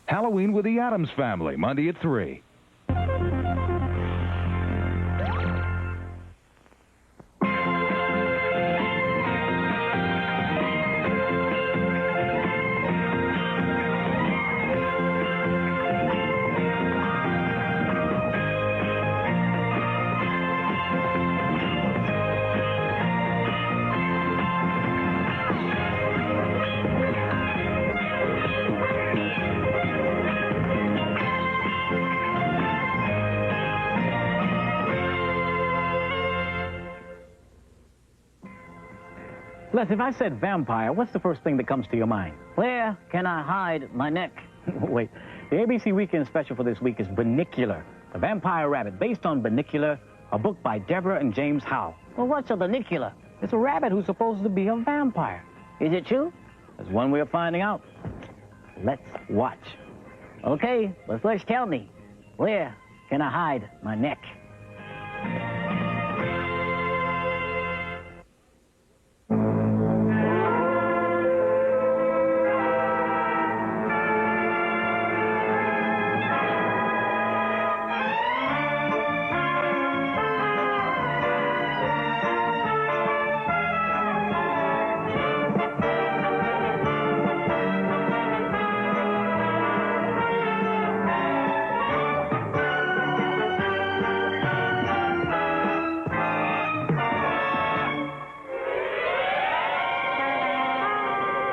Halloween with the Addams Family, Monday at 3. Les, if I said vampire, what's the first thing that comes to your mind? Where can I hide my neck? Wait, the ABC Weekend special for this week is Bunnicula, the vampire rabbit, based on Bunnicula, a book by Deborah and James Howe. Well, what's a Bunnicula? It's a rabbit who's supposed to be a vampire. Is it true? There's one way of finding out. Let's watch. Okay, but first tell me, where can I hide my neck?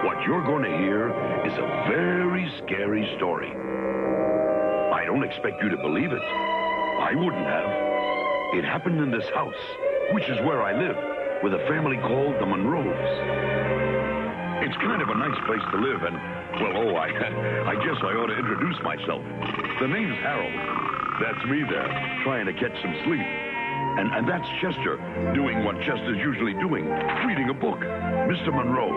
What you're going to hear is a very scary story. I don't expect you to believe it. I wouldn't have. It happened in this house, which is where I live, with a family called the Monroes. It's kind of a nice place to live, and, well, I guess I ought to introduce myself. The name's Harold. That's me there, trying to catch some sleep. And that's Chester, doing what Chester's usually doing, reading a book. Mr. Monroe,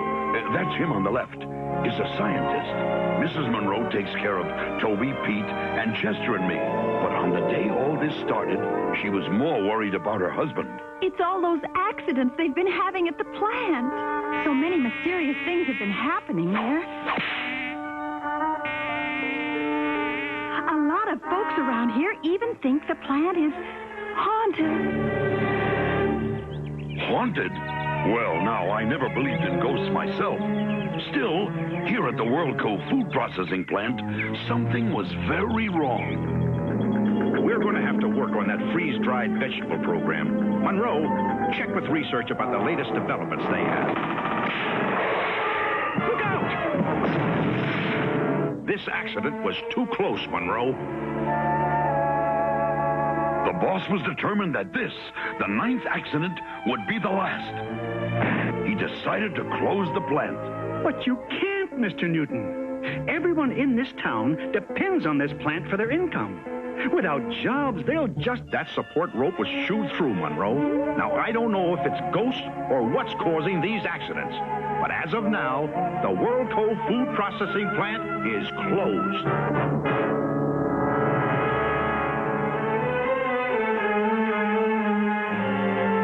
that's him on the left, is a scientist. Mrs. Monroe takes care of Toby, Pete, and Chester and me. But on the day all this started, she was more worried about her husband. It's all those accidents they've been having at the plant. So many mysterious things have been happening there. A lot of folks around here even think the plant is haunted. Haunted? Well, now, I never believed in ghosts myself. Still, here at the World Cove Food Processing Plant, something was very wrong. We're going to have to work on that freeze-dried vegetable program. Monroe, check with research about the latest developments they have. Look out! This accident was too close, Monroe. The boss was determined that this, the 9th accident, would be the last. He decided to close the plant. But you can't, Mr. Newton. Everyone in this town depends on this plant for their income. Without jobs, they'll just... That support rope was chewed through, Monroe. Now, I don't know if it's ghosts or what's causing these accidents. But as of now, the World Cove Food Processing Plant is closed.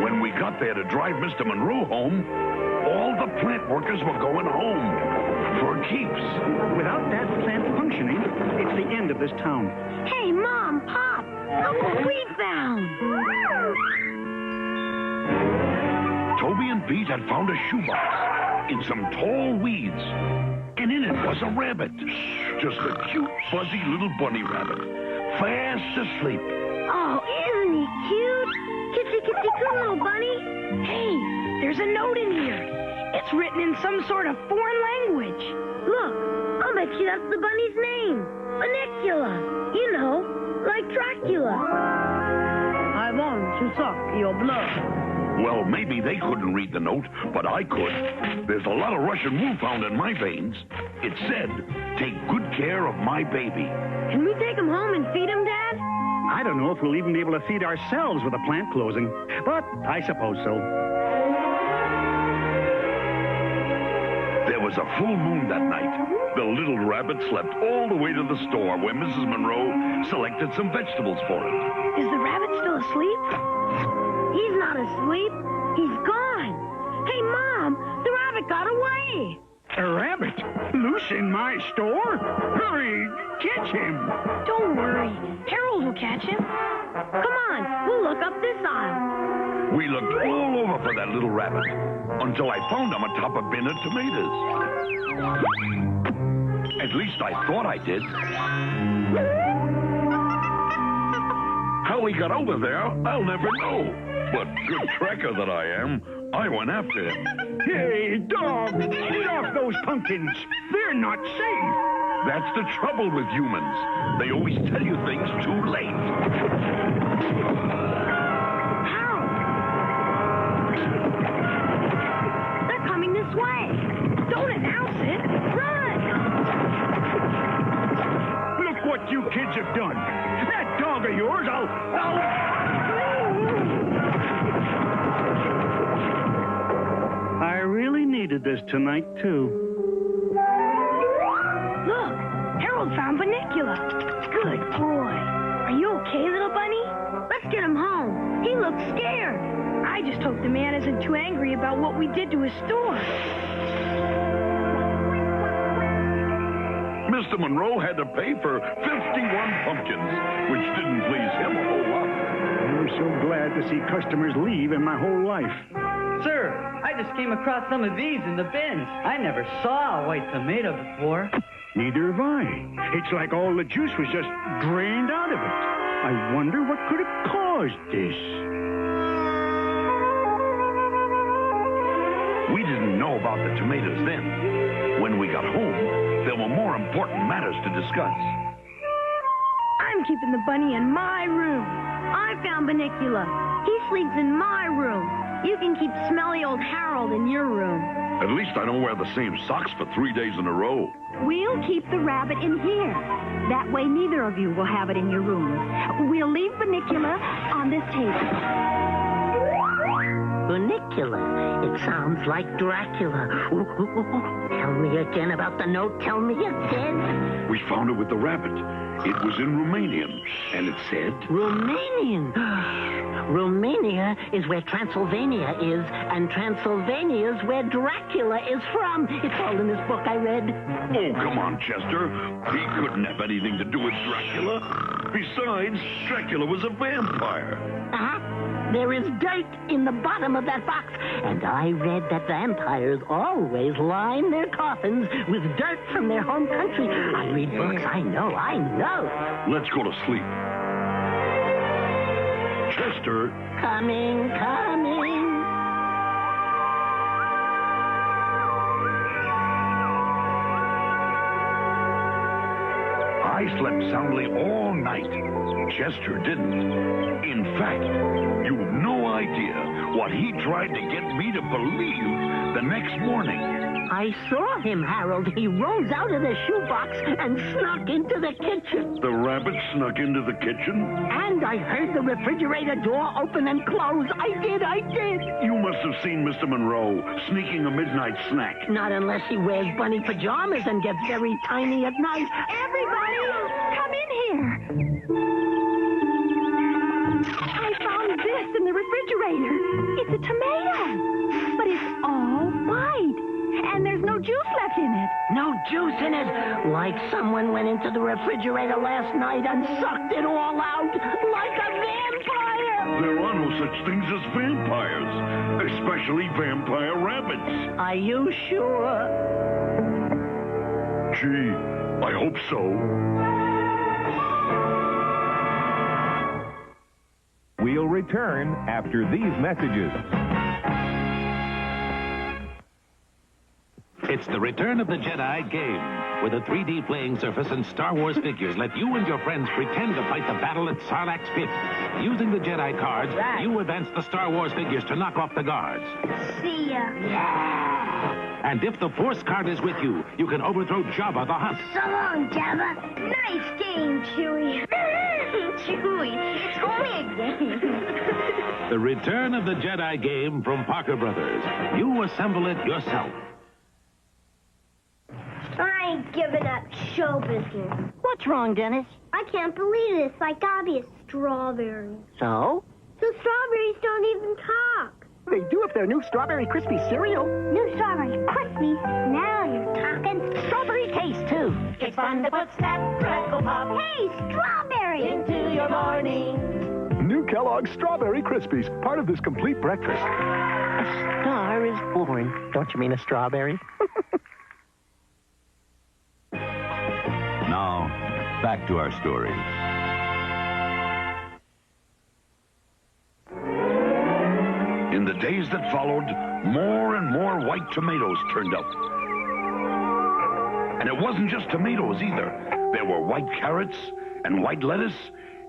When we got there to drive Mr. Monroe home, all the plant workers were going home for keeps. Without that plant functioning, it's the end of this town. Hey, Mom, Pop, look what we found. Toby and Pete had found a shoebox in some tall weeds. And in it was a rabbit. Just a cute, fuzzy little bunny rabbit. Fast asleep. Oh, isn't he cute? Kitsy, kitsy, coo, little bunny. Hey, there's a note in here. It's written in some sort of foreign language. Look, I'll bet you that's the bunny's name. Bunnicula. You know, like Dracula. I want to suck your blood. Well, maybe they couldn't read the note, but I could. There's a lot of Russian wool found in my veins. It said, take good care of my baby. Can we take him home and feed him, Dad? I don't know if we'll even be able to feed ourselves with a plant closing, but I suppose so. There was a full moon that night. The little rabbit slept all the way to the store where Mrs. Monroe selected some vegetables for it. Is the rabbit still asleep? He's not asleep. He's gone. Hey, Mom, the rabbit got away. A rabbit? Loose in my store? Hurry! catch him. Don't worry. Harold will catch him. Come on, we'll look up this aisle. We looked all over for that little rabbit until I found him atop a bin of tomatoes. At least I thought I did. How he got over there, I'll never know. But good tracker that I am, I went after him. Hey, dog, get off those pumpkins. They're not safe. That's the trouble with humans. They always tell you things too late. Harold! They're coming this way. Don't announce it. Run! Look what you kids have done. That dog of yours, I really needed this tonight, too. Look, Harold found Bunnicula. Good boy. Are you okay, little bunny? Let's get him home. He looks scared. I just hope the man isn't too angry about what we did to his store. Mr. Monroe had to pay for 51 pumpkins, which didn't please him a whole lot. I'm so glad to see customers leave in my whole life. Sir, I just came across some of these in the bins. I never saw a white tomato before. Neither have I. It's like all the juice was just drained out of it. I wonder what could have caused this. We didn't know about the tomatoes then. When we got home, there were more important matters to discuss. I'm keeping the bunny in my room. I found Bunnicula. He sleeps in my room. You can keep smelly old Harold in your room. At least I don't wear the same socks for 3 days in a row. We'll keep the rabbit in here. That way neither of you will have it in your room. We'll leave Bunnicula on this table. Bunnicula. It sounds like Dracula. Tell me again about the note. Tell me again. We found it with the rabbit. It was in Romanian, and it said... Romanian. Romania is where Transylvania is, and Transylvania is where Dracula is from. It's all in this book I read. Oh, come on, Chester. He couldn't have anything to do with Dracula. Besides, Dracula was a vampire. Uh-huh. There is dirt in the bottom of that box, and I read that vampires always line their coffins with dirt from their home country. I read books. I know. Let's go to sleep. Chester. Coming. I slept soundly all night. Chester didn't. In fact, you've no idea what he tried to get me to believe the next morning. I saw him, Harold. He rose out of the shoebox and snuck into the kitchen. The rabbit snuck into the kitchen? And I heard the refrigerator door open and close. I did. You must have seen Mr. Monroe sneaking a midnight snack. Not unless he wears bunny pajamas and gets very tiny at night. Everybody, come in here. I found this in the refrigerator. It's a tomato, but it's all white. And there's no juice left in it. No juice in it. Like someone went into the refrigerator last night and sucked it all out like a vampire. There are no such things as vampires, especially vampire rabbits. Are you sure? Gee, I hope so. We'll return after these messages. It's the Return of the Jedi game. With a 3D playing surface and Star Wars figures, let you and your friends pretend to fight the battle at Sarlacc's pit. Using the Jedi cards, you advance the Star Wars figures to knock off the guards. See ya. And if the Force card is with you, you can overthrow Jabba the Hutt. So long, Jabba. Nice game, Chewie. Chewie, it's only a game. The Return of the Jedi game from Parker Brothers. You assemble it yourself. I ain't giving up show business. What's wrong, Dennis? I can't believe this. I gotta be a strawberry. So? So strawberries don't even talk. They do if they're new Strawberry Crispy cereal. New Strawberry Crispy. Now you're talking. Strawberry taste, too. It's fun to put Snap, Crackle, Pop Hey, strawberry! into your morning. New Kellogg's Strawberry Crispies, part of this complete breakfast. A star is born. Don't you mean a strawberry? Now, back to our story. In the days that followed, more and more white tomatoes turned up. And it wasn't just tomatoes either. There were white carrots and white lettuce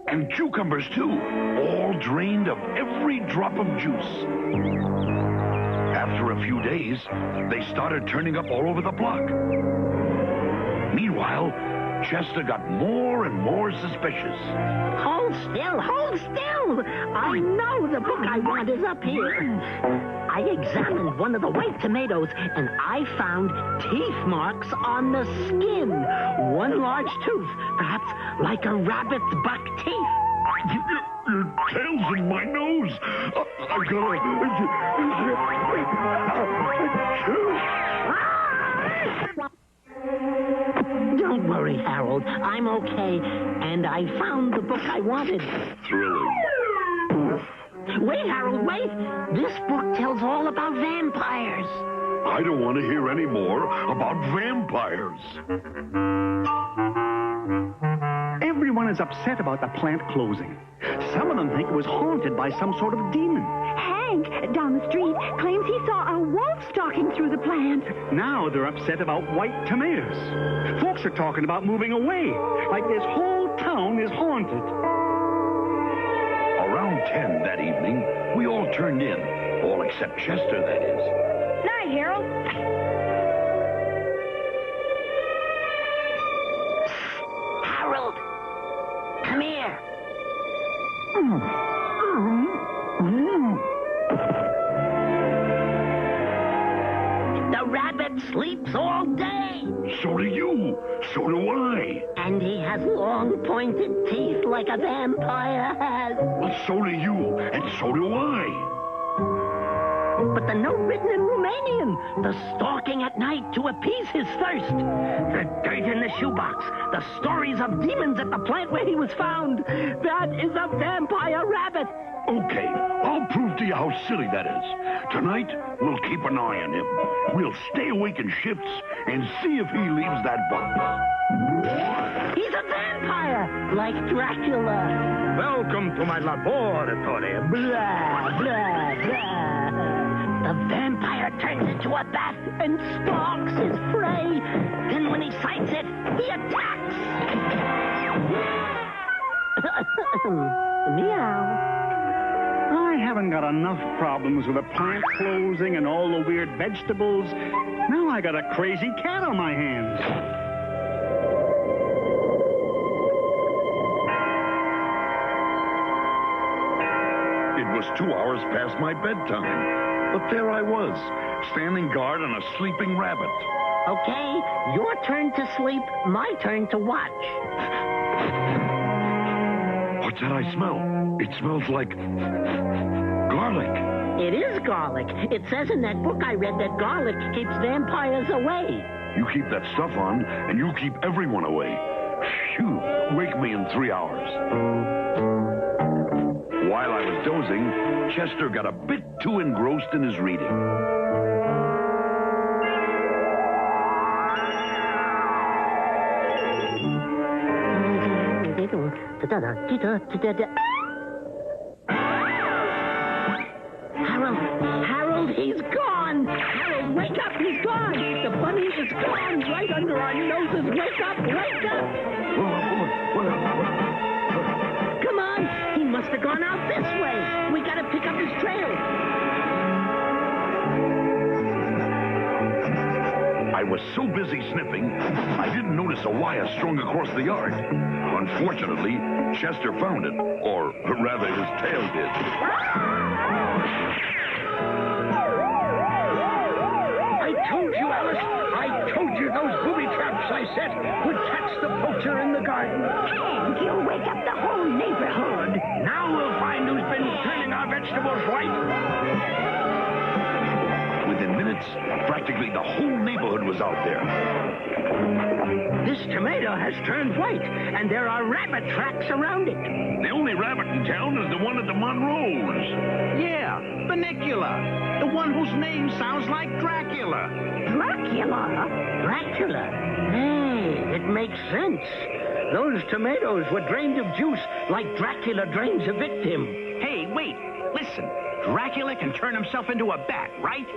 and cucumbers too, all drained of every drop of juice. After a few days, they started turning up all over the block. Meanwhile, Chester got more and more suspicious. Hold still, hold still. I know the book I want is up here. I examined one of the white tomatoes, and I found teeth marks on the skin. One large tooth, perhaps like a rabbit's buck teeth. Your tail's in my nose. I gotta... Don't worry, Harold. I'm okay. And I found the book I wanted. Thrilling. Wait, Harold, wait. This book tells all about vampires. I don't want to hear any more about vampires. Everyone is upset about the plant closing. Some of them think it was haunted by some sort of demon. Hank, down the street, claims he saw a wolf stalking through the plant. Now they're upset about white tomatoes. Folks are talking about moving away, like this whole town is haunted. Around 10 that evening, we all turned in. All except Chester, that is. Night, Harold. Harold, come here. The rabbit sleeps all day. So do you. So do I. And he has long, pointed teeth like a vampire has. Well, so do you, and so do I. But the note written in Romanian, the stalking at night to appease his thirst, the dirt in the shoebox, the stories of demons at the plant where he was found. That is a vampire rabbit. Okay, I'll prove to you how silly that is. Tonight, we'll keep an eye on him. We'll stay awake in shifts and see if he leaves that box. He's a vampire, like Dracula. Welcome to my laboratory. Blah, blah, blah. The vampire turns into a bat and stalks his prey. Then when he sights it, he attacks. Meow. I haven't got enough problems with the plant closing and all the weird vegetables. Now I got a crazy cat on my hands. It was 2 hours past my bedtime. But there I was, standing guard on a sleeping rabbit. Okay, your turn to sleep, my turn to watch. What's that I smell? It smells like garlic. It is garlic. It says in that book I read that garlic keeps vampires away. You keep that stuff on, and you keep everyone away. Phew, wake me in 3 hours. While I was dozing, Chester got a bit too engrossed in his reading. Harold, he's gone. Harold, wake up, he's gone. The bunny is gone right under our noses. Wake up, wake up. Come on, he must have gone out this way. We gotta pick up his trail. I was so busy sniffing, I didn't notice a wire strung across the yard. Unfortunately, Chester found it, or rather his tail did. I told you, Alice. I told you those booby traps I set would catch the poacher in the garden. And you'll wake up the whole neighborhood. Now we'll find who's been turning our vegetables white. minutes, practically the whole neighborhood was out there. This tomato has turned white, and there are rabbit tracks around it. The only rabbit in town is the one at the Monroes. Yeah, Bunnicula. The one whose name sounds like Dracula. Dracula? Dracula? Hey, it makes sense. Those tomatoes were drained of juice like Dracula drains a victim. Hey, wait, listen. Dracula can turn himself into a bat, right?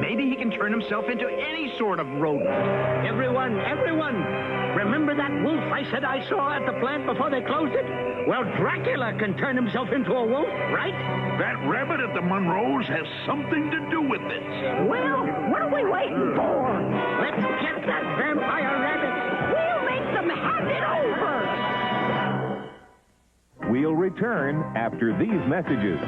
Maybe he can turn himself into any sort of rodent. Everyone! Remember that wolf I said I saw at the plant before they closed it? Well, Dracula can turn himself into a wolf, right? That rabbit at the Monroes has something to do with this. Well, what are we waiting for? Let's get that vampire rabbit. We'll make them hand it over. We'll return after these messages.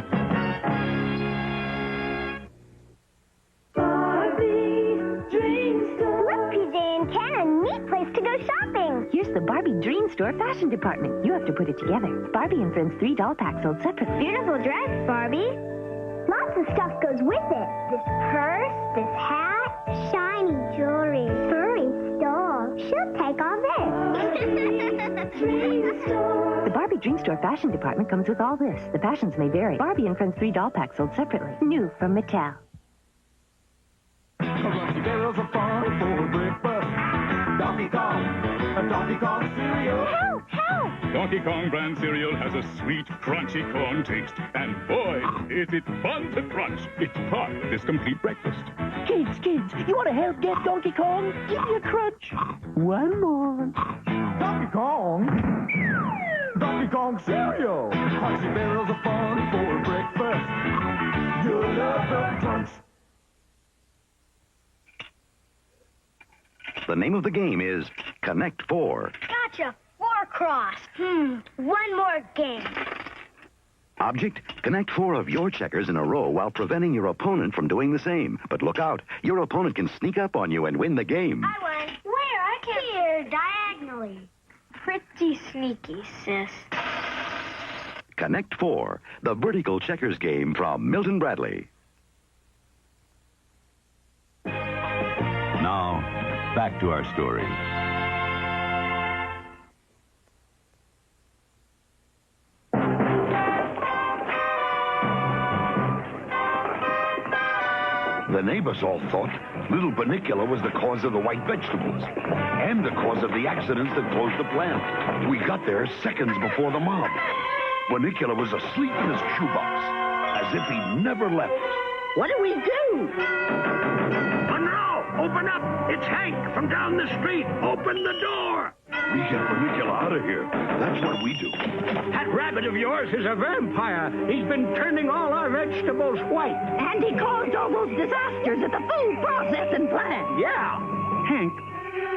Here's the Barbie Dream Store fashion department. You have to put it together. Barbie and Friends 3 doll pack sold separately. Beautiful dress, Barbie. Lots of stuff goes with it. This purse, this hat, shiny jewelry, furry doll. She'll take all this. The Barbie Dream Store fashion department comes with all this. The fashions may vary. Barbie and Friends 3 doll pack sold separately. New from Mattel. Barrels of fun for breakfast. Donkey Kong, a Donkey Kong cereal. Help! Help! Donkey Kong brand cereal has a sweet, crunchy corn taste. And boy, is it fun to crunch. It's part of this complete breakfast. Kids, you want to help get Donkey Kong? Give me a crunch. One more. Donkey Kong? Donkey Kong cereal. Crunchy barrels of fun for breakfast. You'll love the crunch. The name of the game is Connect 4. Gotcha. 4 cross. One more game. Object, connect 4 of your checkers in a row while preventing your opponent from doing the same. But look out, your opponent can sneak up on you and win the game. I won. Where? I can't. Here, diagonally. Pretty sneaky, sis. Connect 4, the vertical checkers game from Milton Bradley. Now, back to our story. The neighbors all thought little Bunnicula was the cause of the white vegetables and the cause of the accidents that closed the plant. We got there seconds before the mob. Bunnicula was asleep in his shoebox, as if he'd never left. What do we do? Monroe, open up! It's Hank from down the street. Open the door. We get Bunnicula out of here. That's what we do. That rabbit of yours is a vampire. He's been turning all our vegetables white. And he caused all those disasters at the food processing plant. Yeah. Hank,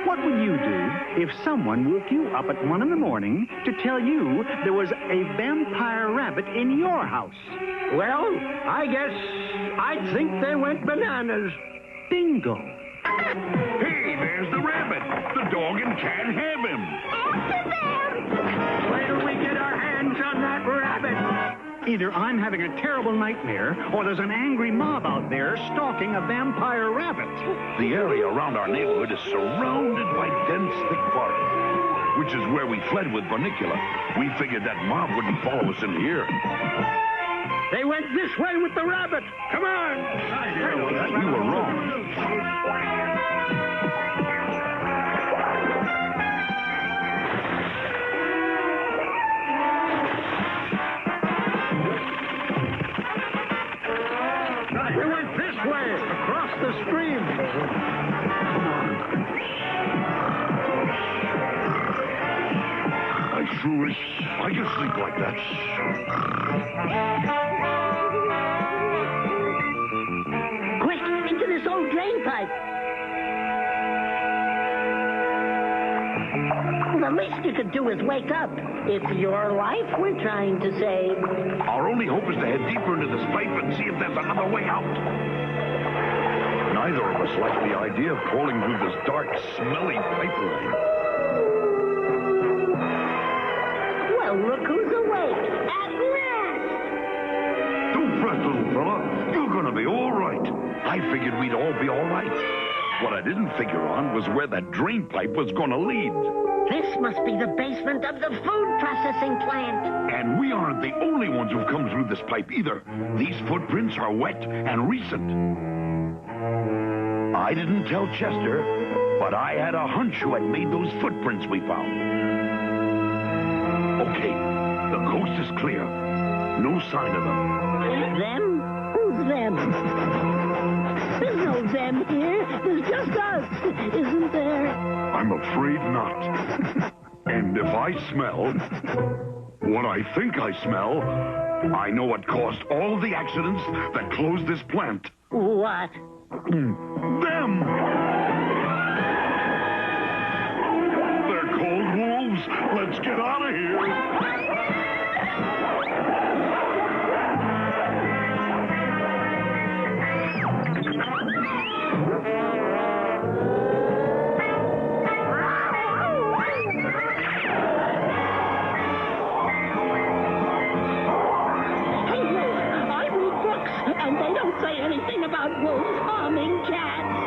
what would you do if someone woke you up at 1 in the morning to tell you there was a vampire rabbit in your house? Well, I guess I'd think they went bananas. Bingo. Hey, there's the rabbit. The dog and cat have him. After them! Where do we get our hands on that rabbit? Either I'm having a terrible nightmare, or there's an angry mob out there stalking a vampire rabbit. The area around our neighborhood is surrounded by dense, thick forest, which is where we fled with Bunnicula. We figured that mob wouldn't follow us in here. They went this way with the rabbit. Come on. We were wrong. We went this way, across the stream. I sure wish I could sleep like that. Quick, into this old drain pipe. The least you could do is wake up. It's your life we're trying to save. Our only hope is to head deeper into this pipe and see if there's another way out. Neither of us like the idea of crawling through this dark, smelly pipeline. Well, look who's awake. At last! Don't fret, little fella. You're gonna be all right. I figured we'd all be all right. What I didn't figure on was where that drain pipe was going to lead. This must be the basement of the food processing plant. And we aren't the only ones who've come through this pipe either. These footprints are wet and recent. I didn't tell Chester, but I had a hunch who had made those footprints we found. Okay, the coast is clear. No sign of them. Them? Who's them? There's no them here. There's just us, isn't there? I'm afraid not. And if I smell what I think I smell, I know what caused all the accidents that closed this plant. What? Them! They're cold wolves. Let's get out of here. And they don't say anything about wolves harming cats.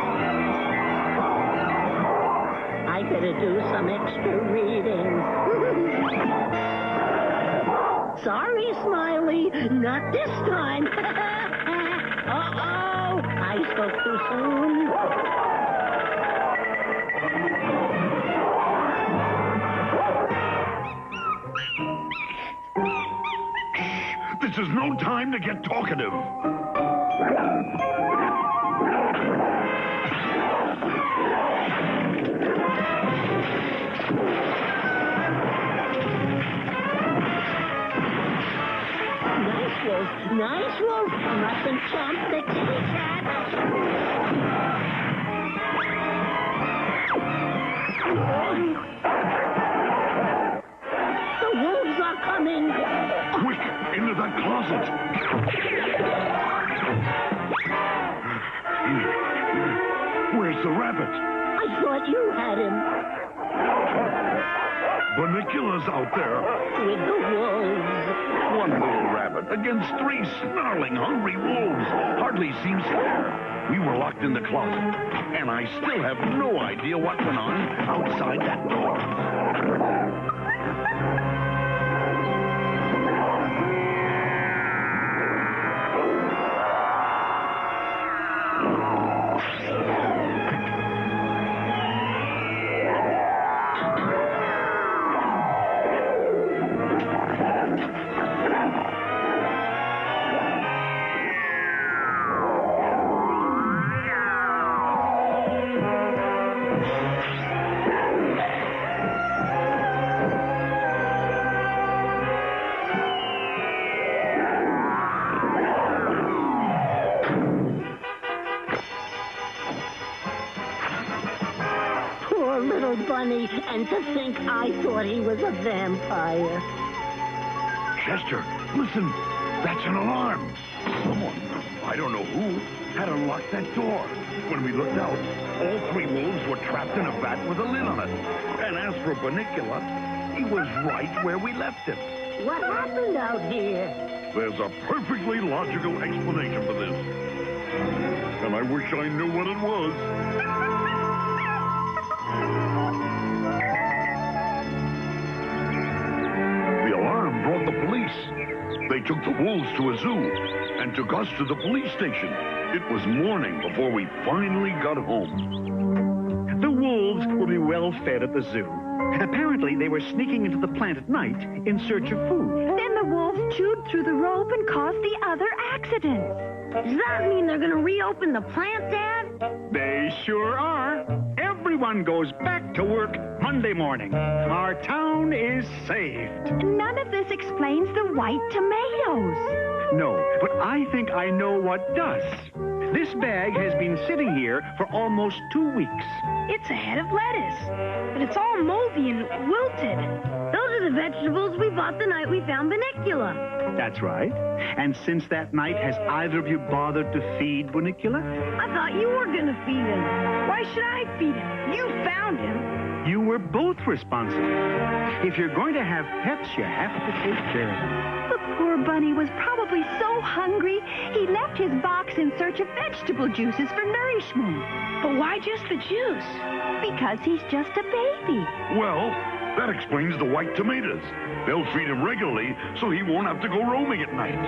I better do some extra reading. Sorry, Smiley, not this time. Uh-oh, I spoke too soon. This is no time to get talkative. Nice wolf. Mustn't chomp the kitty cat. The wolves are coming. Quick, into that closet. Where's the rabbit? I thought you had him. Bunnicula's out there. With the wolves. One little rabbit against 3 snarling, hungry wolves. Hardly seems fair. We were locked in the closet, and I still have no idea what went on outside that door. Bunny, and to think I thought he was a vampire. Chester, listen. That's an alarm. Someone, I don't know who, had unlocked that door. When we looked out, all 3 wolves were trapped in a vat with a lid on it. And as for Bunnicula, he was right where we left him. What happened out here? There's a perfectly logical explanation for this. And I wish I knew what it was. Brought the police. They took the wolves to a zoo and took us to the police station. It was morning before we finally got home. The wolves will be well fed at the zoo. Apparently, they were sneaking into the plant at night in search of food. Then the wolves chewed through the rope and caused the other accidents. Does that mean they're going to reopen the plant, Dad? They sure are. Everyone goes back to work Monday morning. Our town is saved. None of this explains the white tomatoes. No, but I think I know what does. This bag has been sitting here for almost 2 weeks. It's a head of lettuce, but it's all moldy and wilted. Those are the vegetables we bought the night we found Bunnicula. That's right. And since that night, has either of you bothered to feed Bunnicula? I thought you were going to feed him. Why should I feed him? You found him. You were both responsible. If you're going to have pets, you have to take care of them. The poor bunny was probably so hungry, he left his box in search of vegetable juices for nourishment. But why just the juice? Because he's just a baby. Well, that explains the white tomatoes. They'll feed him regularly so he won't have to go roaming at night.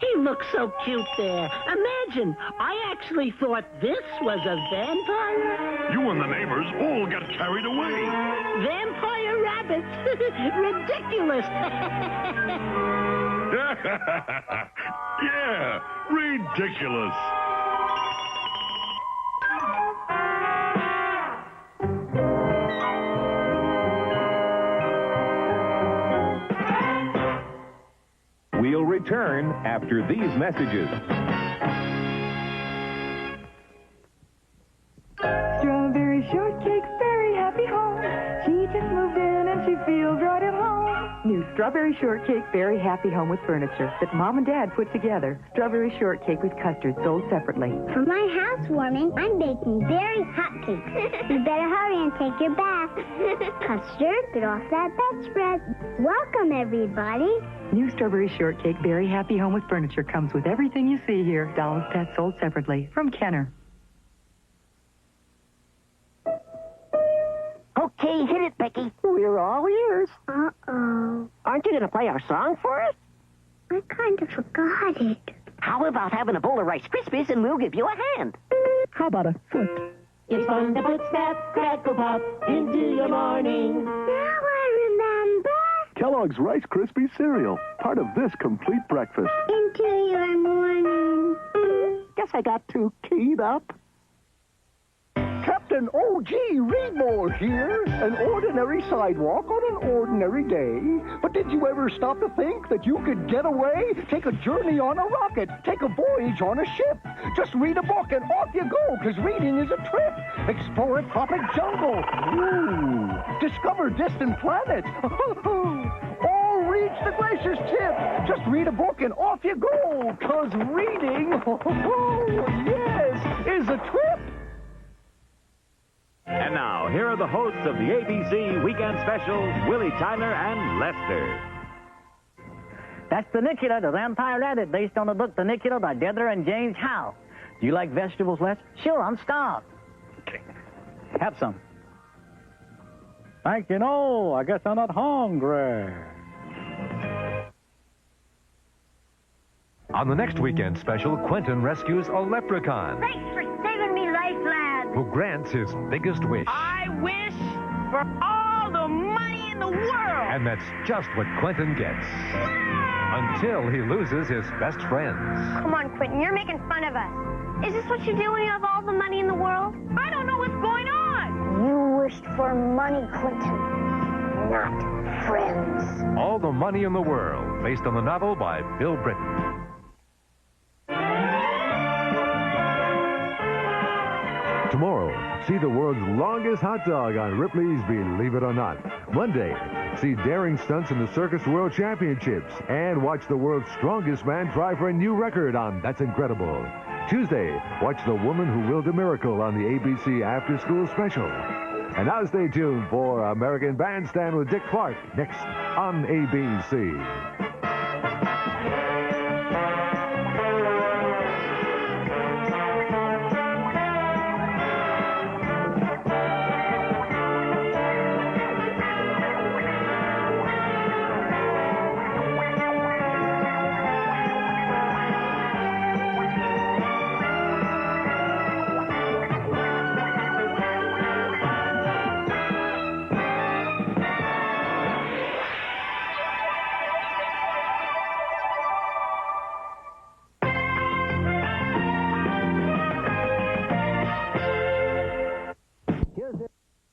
He looks so cute there. Imagine, I actually thought this was a vampire. You and the neighbors all got carried away. Vampire rabbits. Ridiculous. Yeah, ridiculous. We'll return after these messages. Strawberry shortcake, very happy home. She just moved in and she feels right at home. New strawberry shortcake, very happy home with furniture that Mom and Dad put together. Strawberry shortcake with custard sold separately. For my housewarming, I'm baking very hot cakes. You better hurry and take your bath. Custard, get off that bedspread. Welcome, everybody. New strawberry shortcake, very happy home with furniture comes with everything you see here. Dolls Pet sold separately from Kenner. Okay, hit it, Becky. We're all ears. Uh-oh. Aren't you going to play our song for us? I kind of forgot it. How about having a bowl of Rice Krispies and we'll give you a hand? How about a foot? It's fun to put Snap, Crackle, Pop into your morning. Now I remember. Kellogg's Rice Krispies cereal, part of this complete breakfast. Into your morning. Guess I got too keyed up. Captain O.G. Reedmore here. An ordinary sidewalk on an ordinary day. But did you ever stop to think that you could get away? Take a journey on a rocket. Take a voyage on a ship. Just read a book and off you go, because reading is a trip. Explore a tropic jungle. Ooh. Discover distant planets. Or reach the glacier's tip. Just read a book and off you go, because reading, yes, is a trip. And now, here are the hosts of the ABC Weekend Specials, Willie Tyler and Lester. That's Bunnicula, the vampire rabbit, based on the book Bunnicula by Deborah and James Howe. Do you like vegetables, Les? Sure, I'm starved. Have some. Thank you, no. I guess I'm not hungry. On the next Weekend Special, Quentin rescues a leprechaun Thanks for saving me life, lad. who grants his biggest wish. I wish for all the money in the world. And that's just what Quentin gets. Until he loses his best friends. Come on, Quentin, you're making fun of us. Is this what you do when you have all the money in the world? I don't know what's going on. You wished for money, Quentin, not friends. All the Money in the World, based on the novel by Bill Britton. Tomorrow, see the world's longest hot dog on Ripley's Believe It or Not. Monday, see daring stunts in the Circus World Championships. And watch the world's strongest man try for a new record on That's Incredible. Tuesday, watch the woman who willed a miracle on the ABC After School Special. And now stay tuned for American Bandstand with Dick Clark next on ABC.